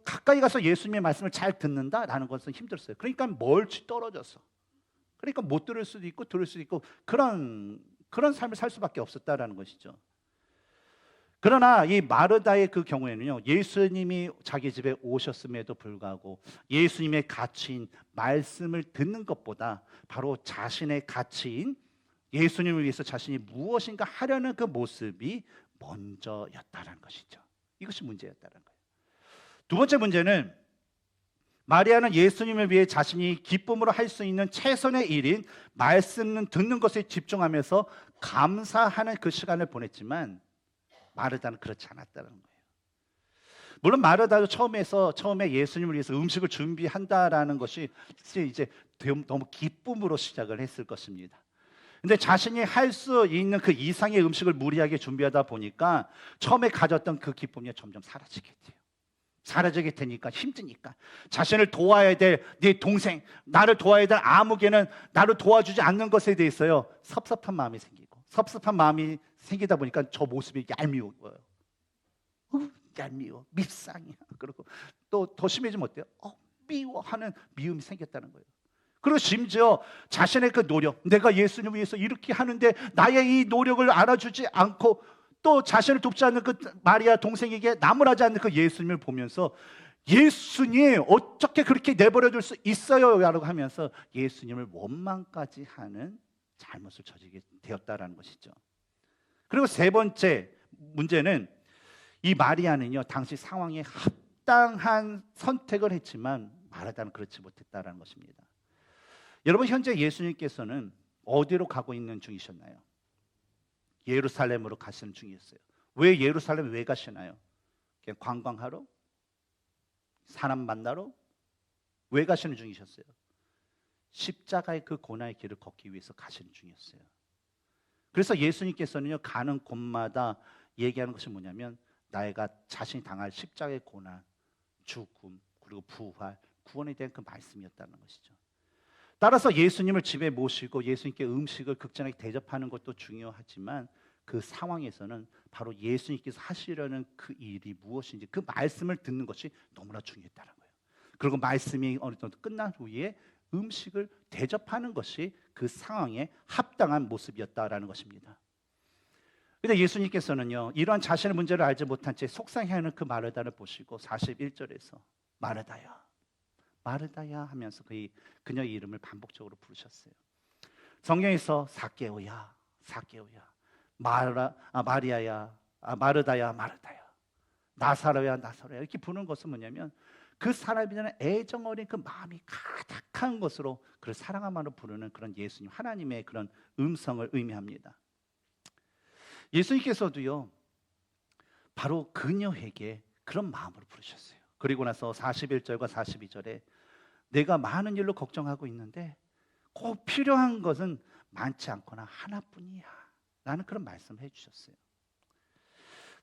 가까이 가서 예수님의 말씀을 잘 듣는다라는 것은 힘들었어요. 그러니까 멀리 떨어져서 그러니까 못 들을 수도 있고 들을 수도 있고 그런 삶을 살 수밖에 없었다라는 것이죠. 그러나 이 마르다의 그 경우에는요 예수님이 자기 집에 오셨음에도 불구하고 예수님의 가치인 말씀을 듣는 것보다 바로 자신의 가치인 예수님을 위해서 자신이 무엇인가 하려는 그 모습이 먼저였다는 것이죠. 이것이 문제였다는 거예요. 두 번째 문제는 마리아는 예수님을 위해 자신이 기쁨으로 할 수 있는 최선의 일인 말씀은 듣는 것에 집중하면서 감사하는 그 시간을 보냈지만 마르다는 그렇지 않았다는 거예요. 물론 마르다도 처음에 예수님을 위해서 음식을 준비한다라는 것이 이제 너무 기쁨으로 시작을 했을 것입니다. 근데 자신이 할 수 있는 그 이상의 음식을 무리하게 준비하다 보니까 처음에 가졌던 그 기쁨이 점점 사라지게 돼요. 사라지게 되니까 힘드니까 자신을 도와야 될 내 동생, 나를 도와야 될 아무개는 나를 도와주지 않는 것에 대해서요 섭섭한 마음이 생기고 섭섭한 마음이 생기다 보니까 저 모습이 얄미워요. 얄미워, 밉상이야. 그리고 또 더 심해지면 어때요? 미워하는 미움이 생겼다는 거예요. 그리고 심지어 자신의 그 노력, 내가 예수님을 위해서 이렇게 하는데 나의 이 노력을 알아주지 않고 또 자신을 돕지 않는 그 마리아 동생에게 나무라지 않는 그 예수님을 보면서 예수님 어떻게 그렇게 내버려 둘 수 있어요? 라고 하면서 예수님을 원망까지 하는 잘못을 저지르게 되었다라는 것이죠. 그리고 세 번째 문제는 이 마리아는요, 당시 상황에 합당한 선택을 했지만 마르다는 그렇지 못했다라는 것입니다. 여러분, 현재 예수님께서는 어디로 가고 있는 중이셨나요? 예루살렘으로 가시는 중이었어요. 왜 예루살렘에 왜 가시나요? 그냥 관광하러? 사람 만나러? 왜 가시는 중이셨어요? 십자가의 그 고난의 길을 걷기 위해서 가시는 중이었어요. 그래서 예수님께서는요, 가는 곳마다 얘기하는 것이 뭐냐면 나이가 자신이 당할 십자가의 고난, 죽음, 그리고 부활, 구원에 대한 그 말씀이었다는 것이죠. 따라서 예수님을 집에 모시고 예수님께 음식을 극진하게 대접하는 것도 중요하지만 그 상황에서는 바로 예수님께서 하시려는 그 일이 무엇인지 그 말씀을 듣는 것이 너무나 중요했다는 거예요. 그리고 말씀이 어느 정도 끝난 후에 음식을 대접하는 것이 그 상황에 합당한 모습이었다라는 것입니다. 그런데 예수님께서는요, 이러한 자신의 문제를 알지 못한 채 속상해하는 그 마르다를 보시고 41절에서 마르다야, 마르다야 하면서 그녀의 이름을 반복적으로 부르셨어요. 성경에서 사개오야, 사개오야, 마리아야, 마르다야, 마르다야, 나사로야, 나사로야 이렇게 부르는 것은 뭐냐면 그 사람에 대한 애정 어린 그 마음이 가득한 것으로 그를 사랑함으로 부르는 그런 예수님 하나님의 그런 음성을 의미합니다. 예수님께서도요, 바로 그녀에게 그런 마음으로 부르셨어요. 그리고 나서 41절과 42절에 내가 많은 일로 걱정하고 있는데 꼭 필요한 것은 많지 않거나 하나뿐이야 라는 그런 말씀을 해주셨어요.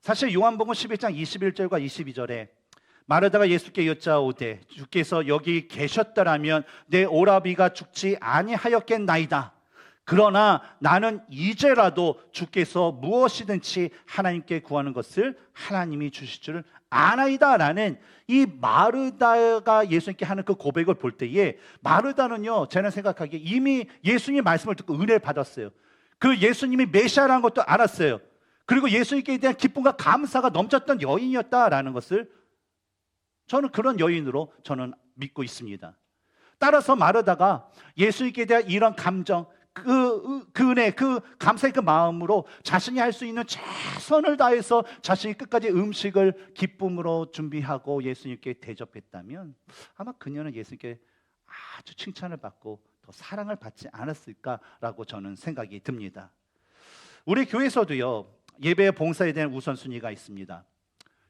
사실 요한복음 11장 21절과 22절에 마르다가 예수께 여짜오되 주께서 여기 계셨더라면 내 오라비가 죽지 아니하였겠나이다. 그러나 나는 이제라도 주께서 무엇이든지 하나님께 구하는 것을 하나님이 주실 줄 아나이다 라는 이 마르다가 예수님께 하는 그 고백을 볼 때에 마르다는요, 저는 생각하기에 이미 예수님 말씀을 듣고 은혜를 받았어요. 그 예수님이 메시아라는 것도 알았어요. 그리고 예수님께 대한 기쁨과 감사가 넘쳤던 여인이었다라는 것을 저는 그런 여인으로 저는 믿고 있습니다. 따라서 마르다가 예수님께 대한 이런 감정, 그 은혜, 그 감사의 그 마음으로 자신이 할 수 있는 최선을 다해서 자신이 끝까지 음식을 기쁨으로 준비하고 예수님께 대접했다면 아마 그녀는 예수님께 아주 칭찬을 받고 더 사랑을 받지 않았을까라고 저는 생각이 듭니다. 우리 교회에서도요, 예배 봉사에 대한 우선순위가 있습니다.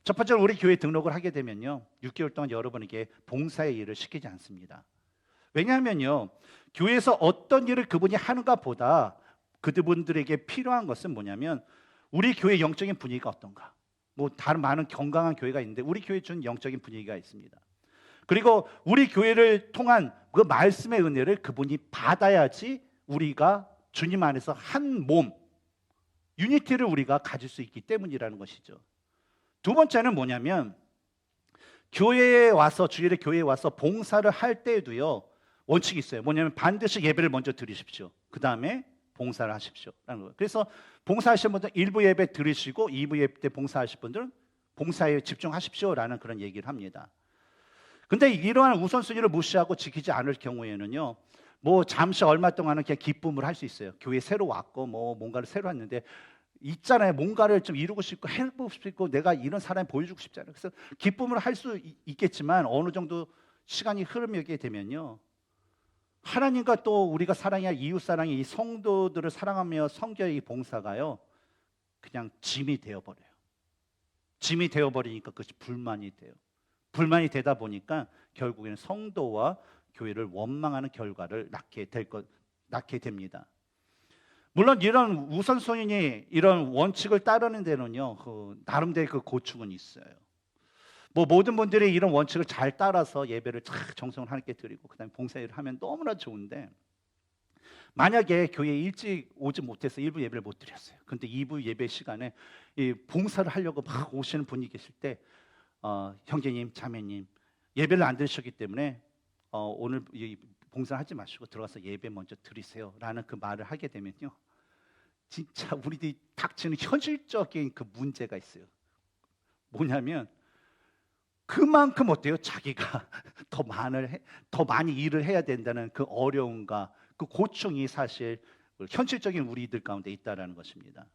첫 번째로 우리 교회 등록을 하게 되면요, 6개월 동안 여러분에게 봉사의 일을 시키지 않습니다. 왜냐하면요, 교회에서 어떤 일을 그분이 하는가 보다 그분들에게 필요한 것은 뭐냐면 우리 교회 영적인 분위기가 어떤가. 뭐 다른 많은 건강한 교회가 있는데 우리 교회에 준 영적인 분위기가 있습니다. 그리고 우리 교회를 통한 그 말씀의 은혜를 그분이 받아야지 우리가 주님 안에서 한 몸, 유니티를 우리가 가질 수 있기 때문이라는 것이죠. 두 번째는 뭐냐면 교회에 와서, 주일에 교회에 와서 봉사를 할 때에도요, 원칙이 있어요. 뭐냐면 반드시 예배를 먼저 드리십시오. 그 다음에 봉사를 하십시오 라는 거예요. 그래서 봉사하시는 분들은 1부 예배 드리시고 2부 예배 때 봉사하실 분들은 봉사에 집중하십시오 라는 그런 얘기를 합니다. 근데 이러한 우선순위를 무시하고 지키지 않을 경우에는요, 뭐 잠시 얼마 동안은 그냥 기쁨을 할 수 있어요. 교회 새로 왔고 뭐 뭔가를 새로 했는데 있잖아요. 뭔가를 좀 이루고 싶고 해보고 싶고 내가 이런 사람이 보여주고 싶잖아요. 그래서 기쁨을 할 수 있겠지만 어느 정도 시간이 흐르게 되면요, 하나님과 또 우리가 사랑해야 할 이웃 사랑의 이 성도들을 사랑하며 섬겨야 이 봉사가요, 그냥 짐이 되어버려요. 짐이 되어버리니까 그것이 불만이 돼요. 불만이 되다 보니까 결국에는 성도와 교회를 원망하는 결과를 낳게 됩니다. 물론 이런 우선순위, 이런 원칙을 따르는 데는요, 나름대로 그 고충은 있어요. 뭐 모든 분들이 이런 원칙을 잘 따라서 예배를 정성을 하나님께 드리고 그다음에 봉사일을 하면 너무나 좋은데, 만약에 교회에 일찍 오지 못해서 1부 예배를 못 드렸어요. 근데 2부 예배 시간에 이 봉사를 하려고 막 오시는 분이 계실 때 형제님, 자매님 예배를 안 드셨기 때문에 오늘 봉사를 하지 마시고 들어가서 예배 먼저 드리세요 라는 그 말을 하게 되면요, 진짜 우리들이 닥치는 현실적인 그 문제가 있어요. 뭐냐면 그만큼 어때요? 자기가 더 많이 일을 해야 된다는 그 어려움과 그 고충이 사실 현실적인 우리들 가운데 있다라는 것입니다.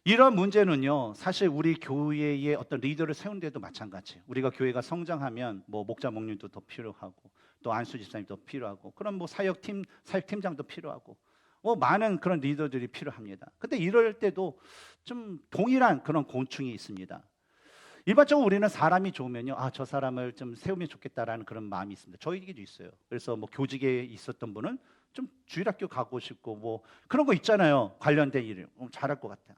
이런 문제는요, 사실 우리 교회의 어떤 리더를 세운 데도 마찬가지예요. 우리가 교회가 성장하면 뭐 목자 목님도 더 필요하고, 또 안수 집사님도 필요하고, 그럼 뭐 사역팀장도 필요하고, 뭐 많은 그런 리더들이 필요합니다. 근데 이럴 때도 좀 동일한 그런 곤충이 있습니다. 일반적으로 우리는 사람이 좋으면요, 저 사람을 좀 세우면 좋겠다라는 그런 마음이 있습니다. 저에게도 있어요. 그래서 뭐 교직에 있었던 분은 좀 주일학교 가고 싶고, 뭐 그런 거 있잖아요. 관련된 일을 잘할 것 같아요.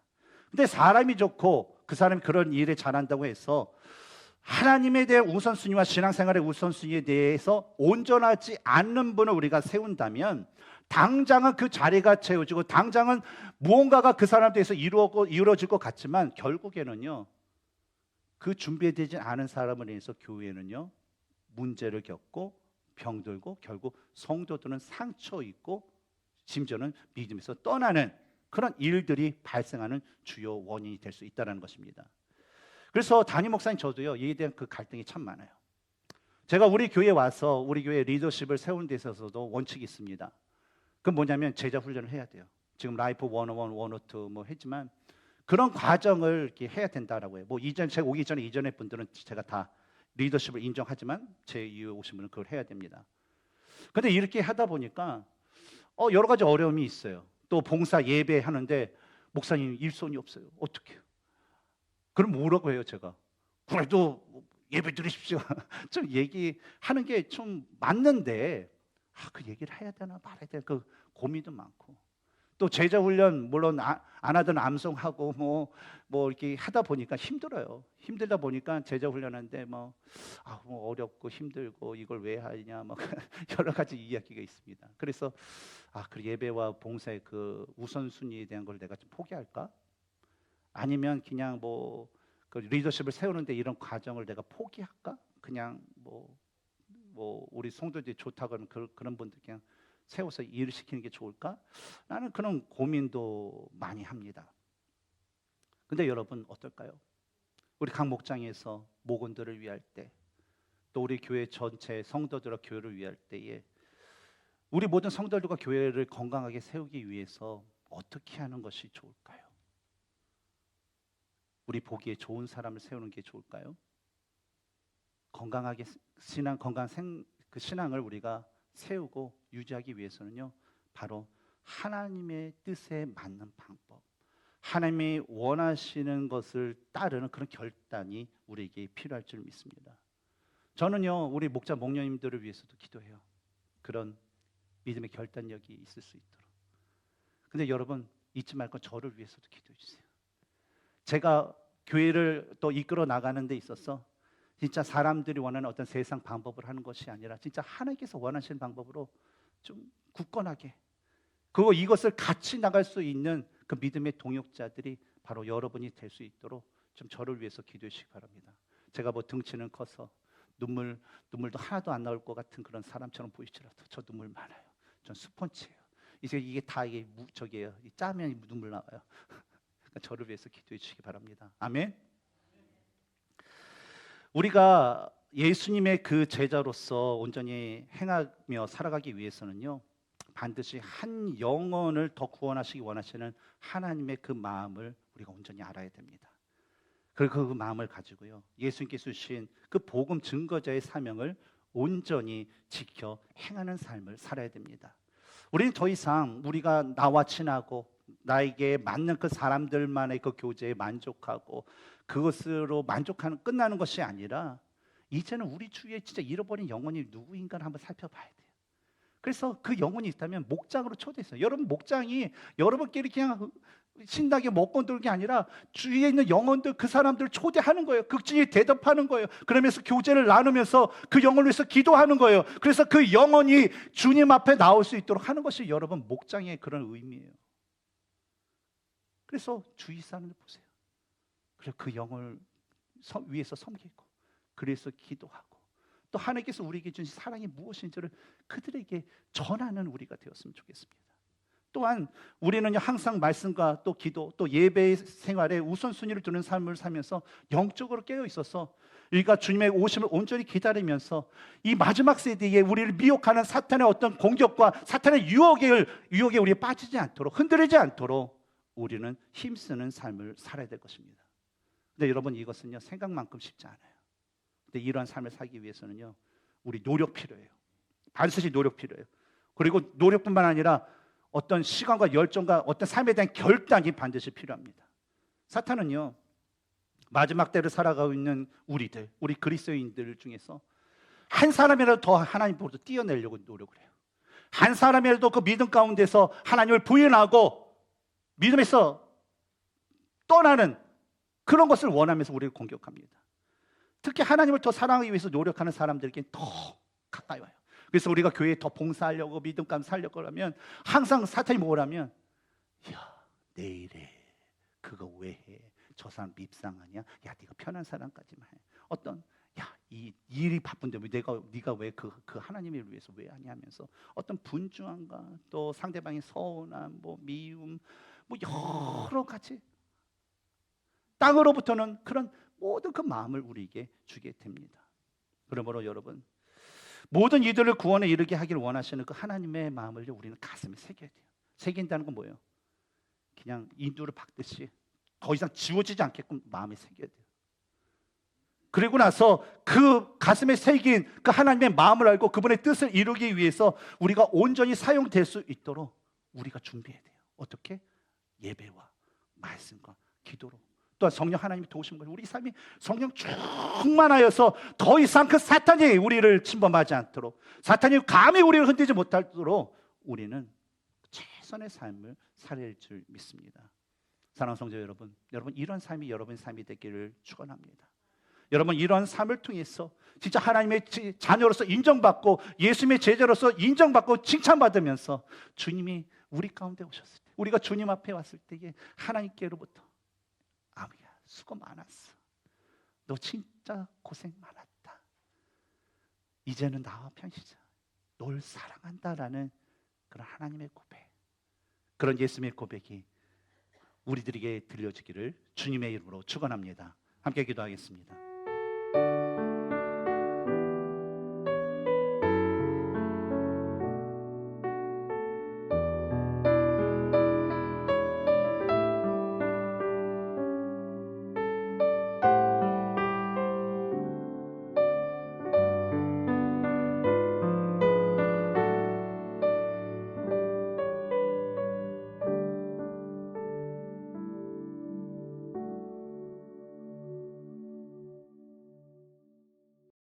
근데 사람이 좋고 그 사람이 그런 일을 잘한다고 해서 하나님에 대한 우선순위와 신앙생활의 우선순위에 대해서 온전하지 않는 분을 우리가 세운다면 당장은 그 자리가 채워지고 당장은 무언가가 그 사람에 대해서 이루어질 것 같지만 결국에는요, 그 준비되지 않은 사람을 인해서 교회는요, 문제를 겪고 병들고 결국 성도들은 상처 입고 심지어는 믿음에서 떠나는 그런 일들이 발생하는 주요 원인이 될 수 있다는 것입니다. 그래서 담임 목사님 저도요, 이에 대한 그 갈등이 참 많아요. 제가 우리 교회에 와서 우리 교회 리더십을 세우는 데 있어서도 원칙이 있습니다. 그건 뭐냐면 제자 훈련을 해야 돼요. 지금 라이프 101, 102 뭐 했지만 그런 과정을 이렇게 해야 된다라고 해요. 뭐 제가 오기 전에 이전의 분들은 제가 다 리더십을 인정하지만 제 이후에 오신 분은 그걸 해야 됩니다. 근데 이렇게 하다 보니까 여러 가지 어려움이 있어요. 또 봉사 예배 하는데 목사님 일손이 없어요. 어떻게 해요? 그럼 뭐라고 해요, 제가? 그래도 예배 드리십시오. 좀 얘기하는 게 좀 맞는데 그 얘기를 해야 되나 말아야 되나 그 고민도 많고, 또 제자 훈련 물론 안 하던 암송하고 뭐 이렇게 하다 보니까 힘들어요. 힘들다 보니까 제자 훈련하는데 뭐 어렵고 힘들고 이걸 왜 하냐 뭐 여러 가지 이야기가 있습니다. 그래서 그 예배와 봉사의 그 우선순위에 대한 걸 내가 좀 포기할까? 아니면 그냥 뭐 그 리더십을 세우는데 이런 과정을 내가 포기할까? 그냥 뭐 우리 성도들이 좋다고 하는 그런 분들 그냥 세워서 일을 시키는 게 좋을까? 라는 그런 고민도 많이 합니다. 근데 여러분 어떨까요? 우리 각 목장에서 목원들을 위할 때, 또 우리 교회 전체 성도들과 교회를 위할 때에 우리 모든 성도들과 교회를 건강하게 세우기 위해서 어떻게 하는 것이 좋을까요? 우리 보기에 좋은 사람을 세우는 게 좋을까요? 건강하게 그 신앙을 우리가 세우고 유지하기 위해서는요, 바로 하나님의 뜻에 맞는 방법, 하나님이 원하시는 것을 따르는 그런 결단이 우리에게 필요할 줄 믿습니다. 저는요, 우리 목자 목녀님들을 위해서도 기도해요. 그런 믿음의 결단력이 있을 수 있도록. 근데 여러분 잊지 말고 저를 위해서도 기도해 주세요. 제가 교회를 또 이끌어 나가는 데 있어서 진짜 사람들이 원하는 어떤 세상 방법을 하는 것이 아니라 진짜 하나님께서 원하시는 방법으로 좀 굳건하게, 그리고 이것을 같이 나갈 수 있는 그 믿음의 동역자들이 바로 여러분이 될 수 있도록 좀 저를 위해서 기도해 주시기 바랍니다. 제가 뭐 등치는 커서 눈물도 하나도 안 나올 것 같은 그런 사람처럼 보이시더라도 저 눈물 많아요. 전 스펀지예요. 이게 다 저기예요. 짜면 눈물 나와요. 그러니까 저를 위해서 기도해 주시기 바랍니다. 아멘. 우리가 예수님의 그 제자로서 온전히 행하며 살아가기 위해서는요, 반드시 한 영혼을 더 구원하시기 원하시는 하나님의 그 마음을 우리가 온전히 알아야 됩니다. 그리고 그 마음을 가지고요, 예수님께서 주신 그 복음 증거자의 사명을 온전히 지켜 행하는 삶을 살아야 됩니다. 우리는 더 이상 우리가 나와 친하고 나에게 맞는 그 사람들만의 그 교제에 만족하고 그것으로 만족하는 끝나는 것이 아니라 이제는 우리 주위에 진짜 잃어버린 영혼이 누구인가를 한번 살펴봐야 돼요. 그래서 그 영혼이 있다면 목장으로 초대했어요. 여러분 목장이 여러분끼리 그냥 신나게 먹고 놀는 게 아니라 주위에 있는 영혼들, 그 사람들을 초대하는 거예요. 극진히 대답하는 거예요. 그러면서 교제를 나누면서 그 영혼을 위해서 기도하는 거예요. 그래서 그 영혼이 주님 앞에 나올 수 있도록 하는 것이 여러분 목장의 그런 의미예요. 그래서 주위 사람들 보세요. 그래서 그 영혼을 위해서 섬기고, 그래서 기도하고, 또 하나님께서 우리에게 주신 사랑이 무엇인지를 그들에게 전하는 우리가 되었으면 좋겠습니다. 또한 우리는 항상 말씀과 또 기도, 또 예배 생활에 우선순위를 두는 삶을 살면서 영적으로 깨어 있어서 우리가 주님의 오심을 온전히 기다리면서 이 마지막 세대에 우리를 미혹하는 사탄의 어떤 공격과 사탄의 유혹에 우리 빠지지 않도록, 흔들리지 않도록 우리는 힘쓰는 삶을 살아야 될 것입니다. 근데 여러분, 이것은요 생각만큼 쉽지 않아요. 근데 이러한 삶을 살기 위해서는요 우리 노력 필요해요. 반드시 노력 필요해요. 그리고 노력뿐만 아니라 어떤 시간과 열정과 어떤 삶에 대한 결단이 반드시 필요합니다. 사탄은요 마지막 때를 살아가고 있는 우리 그리스도인들 중에서 한 사람이라도 더 하나님 보다 뛰어내려고 노력을 해요. 한 사람이라도 그 믿음 가운데서 하나님을 부인하고 믿음에서 떠나는 그런 것을 원하면서 우리를 공격합니다. 특히 하나님을 더 사랑하기 위해서 노력하는 사람들에게 더 가까이 와요. 그래서 우리가 교회에 더 봉사하려고 믿음 가운데 살려고 하면 항상 사탄이 뭐라면, 야 내일에 그거 왜 해? 저 사람 밉상하냐? 야 네가 편한 사람까지만 해. 어떤 이 일이 바쁜데 네가 왜 그 하나님을 위해서 왜 하냐 하면서 어떤 분주함과 또 상대방의 서운함, 미움, 여러 가지 땅으로부터는 그런 모든 그 마음을 우리에게 주게 됩니다. 그러므로 여러분, 모든 이들을 구원에 이르게 하기를 원하시는 그 하나님의 마음을 우리는 가슴에 새겨야 돼요. 새긴다는 건 뭐예요? 그냥 인두를 박듯이 더 이상 지워지지 않게끔 마음에 새겨야 돼요. 그리고 나서 그 가슴에 새긴 그 하나님의 마음을 알고 그분의 뜻을 이루기 위해서 우리가 온전히 사용될 수 있도록 우리가 준비해야 돼요. 어떻게? 예배와 말씀과 기도로. 또한 성령 하나님이 도우시는 거예요. 우리 삶이 성령 충만하여서 더 이상 그 사탄이 우리를 침범하지 않도록, 사탄이 감히 우리를 흔들지 못하도록 우리는 최선의 삶을 살릴 줄 믿습니다. 사랑하는 성도 여러분, 이런 삶이 여러분의 삶이 되기를 축원합니다. 여러분, 이런 삶을 통해서 진짜 하나님의 자녀로서 인정받고 예수님의 제자로서 인정받고 칭찬받으면서 주님이 우리 가운데 오셨을 때, 우리가 주님 앞에 왔을 때에 하나님께로부터 아버야 수고 많았어, 너 진짜 고생 많았다, 이제는 나와 편시자, 널 사랑한다라는 그런 하나님의 고백, 그런 예수님의 고백이 우리들에게 들려지기를 주님의 이름으로 축원합니다. 함께 기도하겠습니다.